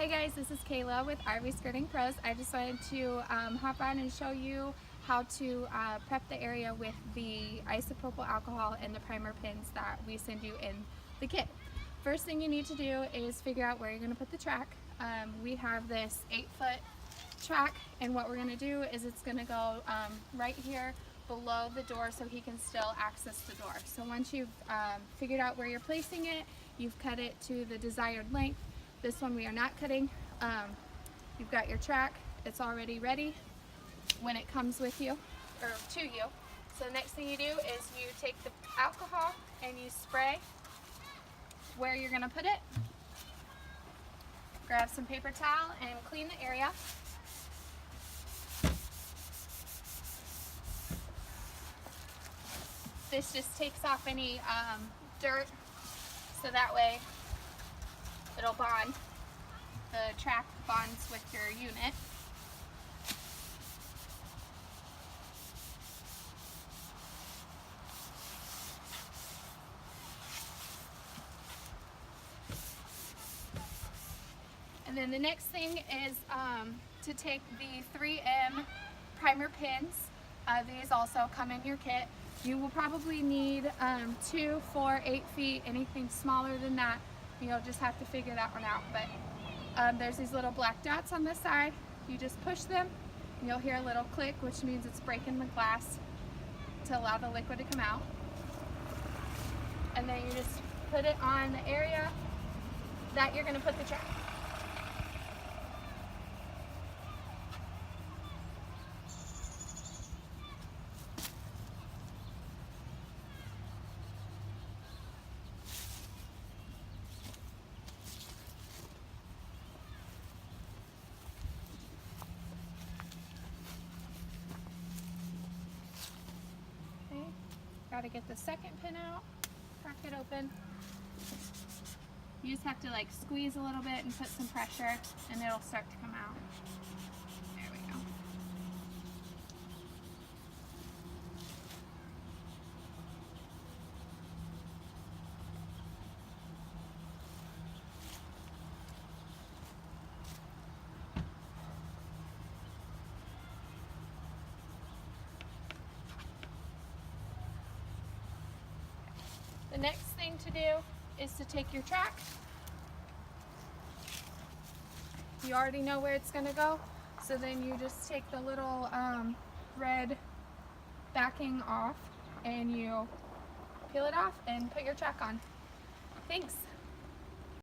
Hey guys, this is Kayla with RV Skirting Pros. I just wanted to hop on and show you how to prep the area with the isopropyl alcohol and the primer pins that we send you in the kit. First thing you need to do is figure out where you're going to put the track. We have this 8-foot track, and what we're going to do is it's going to go right here below the door so he can still access the door. So once you've figured out where you're placing it, you've cut it to the desired length. This one we are not cutting. You've got your track, it's already ready when it comes with you, or to you. So the next thing you do is you take the alcohol and you spray where you're gonna put it. Grab some paper towel and clean the area. This just takes off any dirt, so that way it'll bond. The track bonds with your unit. And then the next thing is to take the 3M primer pins. These also come in your kit. You will probably need 2, 4, 8 feet, anything smaller than that. You'll just have to figure that one out. But there's these little black dots on this side. You just push them and you'll hear a little click, which means it's breaking the glass to allow the liquid to come out. And then you just put it on the area that you're going to put the track. Got to get the second pin out, crack it open. You just have to like squeeze a little bit and put some pressure and it'll start to come out. There we go. The next thing to do is to take your track. You already know where it's going to go, so then you just take the little red backing off and you peel it off and put your track on. Thanks.